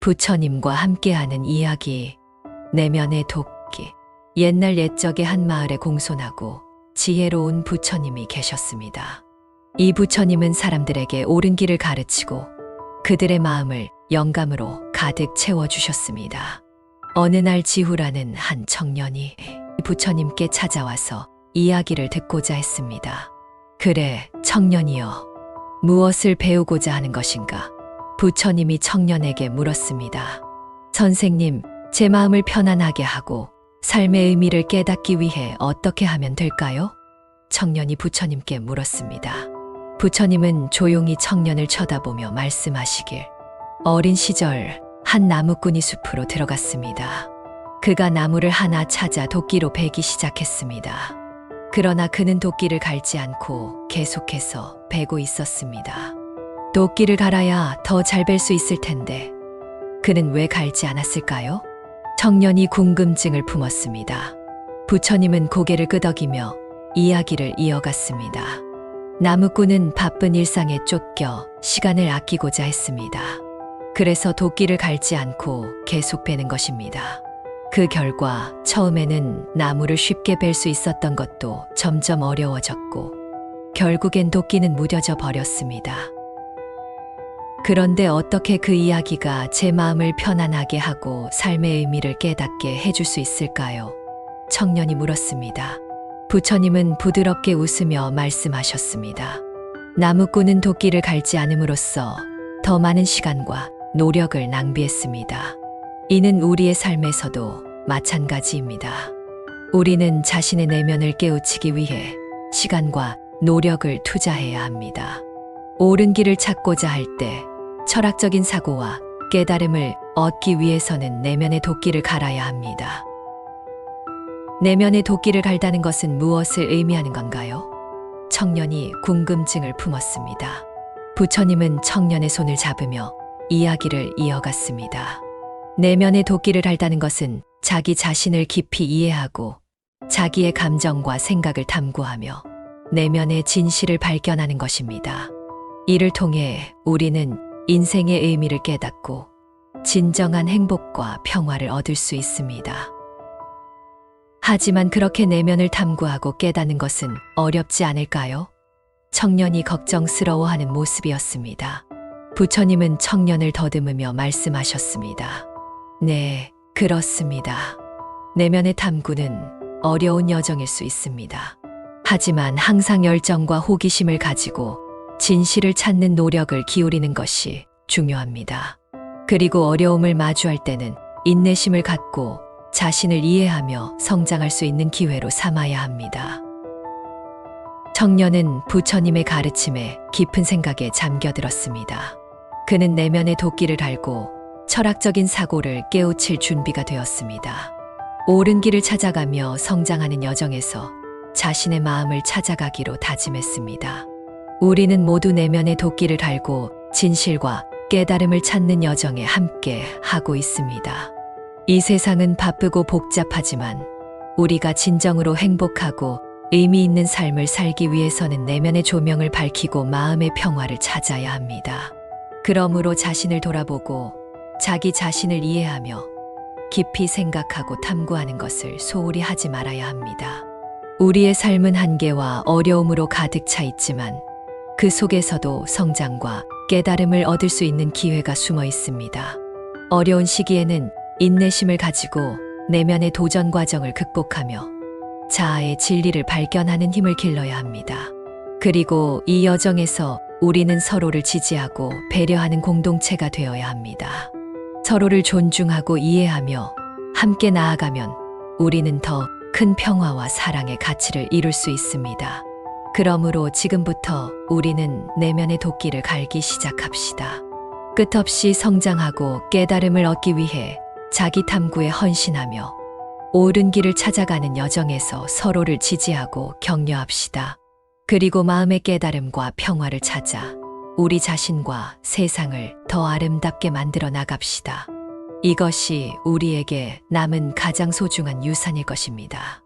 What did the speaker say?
부처님과 함께하는 이야기. 내면의 도끼. 옛날 옛적에 한 마을에 공손하고 지혜로운 부처님이 계셨습니다. 이 부처님은 사람들에게 옳은 길을 가르치고 그들의 마음을 영감으로 가득 채워주셨습니다. 어느 날 지후라는 한 청년이 부처님께 찾아와서 이야기를 듣고자 했습니다. 그래, 청년이여. 무엇을 배우고자 하는 것인가? 부처님이 청년에게 물었습니다. 선생님, 제 마음을 편안하게 하고 삶의 의미를 깨닫기 위해 어떻게 하면 될까요? 청년이 부처님께 물었습니다. 부처님은 조용히 청년을 쳐다보며 말씀하시길. 어린 시절 한 나무꾼이 숲으로 들어갔습니다. 그가 나무를 하나 찾아 도끼로 베기 시작했습니다. 그러나 그는 도끼를 갈지 않고 계속해서 베고 있었습니다. 도끼를 갈아야 더 잘 벨 수 있을 텐데 그는 왜 갈지 않았을까요? 청년이 궁금증을 품었습니다. 부처님은 고개를 끄덕이며 이야기를 이어갔습니다. 나무꾼은 바쁜 일상에 쫓겨 시간을 아끼고자 했습니다. 그래서 도끼를 갈지 않고 계속 베는 것입니다. 그 결과 처음에는 나무를 쉽게 벨 수 있었던 것도 점점 어려워졌고 결국엔 도끼는 무뎌져 버렸습니다. 그런데 어떻게 그 이야기가 제 마음을 편안하게 하고 삶의 의미를 깨닫게 해줄 수 있을까요? 청년이 물었습니다. 부처님은 부드럽게 웃으며 말씀하셨습니다. 나무꾼은 도끼를 갈지 않음으로써 더 많은 시간과 노력을 낭비했습니다. 이는 우리의 삶에서도 마찬가지입니다. 우리는 자신의 내면을 깨우치기 위해 시간과 노력을 투자해야 합니다. 옳은 길을 찾고자 할 때 철학적인 사고와 깨달음을 얻기 위해서는 내면의 도끼를 갈아야 합니다. 내면의 도끼를 갈다는 것은 무엇을 의미하는 건가요? 청년이 궁금증을 품었습니다. 부처님은 청년의 손을 잡으며 이야기를 이어갔습니다. 내면의 도끼를 갈다는 것은 자기 자신을 깊이 이해하고 자기의 감정과 생각을 탐구하며 내면의 진실을 발견하는 것입니다. 이를 통해 우리는 인생의 의미를 깨닫고 진정한 행복과 평화를 얻을 수 있습니다. 하지만 그렇게 내면을 탐구하고 깨닫는 것은 어렵지 않을까요? 청년이 걱정스러워하는 모습이었습니다. 부처님은 청년을 더듬으며 말씀하셨습니다. 네, 그렇습니다. 내면의 탐구는 어려운 여정일 수 있습니다. 하지만 항상 열정과 호기심을 가지고 진실을 찾는 노력을 기울이는 것이 중요합니다. 그리고 어려움을 마주할 때는 인내심을 갖고 자신을 이해하며 성장할 수 있는 기회로 삼아야 합니다. 청년은 부처님의 가르침에 깊은 생각에 잠겨들었습니다. 그는 내면의 도끼를 갈고 철학적인 사고를 깨우칠 준비가 되었습니다. 옳은 길을 찾아가며 성장하는 여정에서 자신의 마음을 찾아가기로 다짐했습니다. 우리는 모두 내면의 도끼를 갈고 진실과 깨달음을 찾는 여정에 함께 하고 있습니다. 이 세상은 바쁘고 복잡하지만 우리가 진정으로 행복하고 의미 있는 삶을 살기 위해서는 내면의 조명을 밝히고 마음의 평화를 찾아야 합니다. 그러므로 자신을 돌아보고 자기 자신을 이해하며 깊이 생각하고 탐구하는 것을 소홀히 하지 말아야 합니다. 우리의 삶은 한계와 어려움으로 가득 차 있지만 그 속에서도 성장과 깨달음을 얻을 수 있는 기회가 숨어 있습니다. 어려운 시기에는 인내심을 가지고 내면의 도전 과정을 극복하며 자아의 진리를 발견하는 힘을 길러야 합니다. 그리고 이 여정에서 우리는 서로를 지지하고 배려하는 공동체가 되어야 합니다. 서로를 존중하고 이해하며 함께 나아가면 우리는 더 큰 평화와 사랑의 가치를 이룰 수 있습니다. 그러므로 지금부터 우리는 내면의 도끼를 갈기 시작합시다. 끝없이 성장하고 깨달음을 얻기 위해 자기 탐구에 헌신하며 옳은 길을 찾아가는 여정에서 서로를 지지하고 격려합시다. 그리고 마음의 깨달음과 평화를 찾아 우리 자신과 세상을 더 아름답게 만들어 나갑시다. 이것이 우리에게 남은 가장 소중한 유산일 것입니다.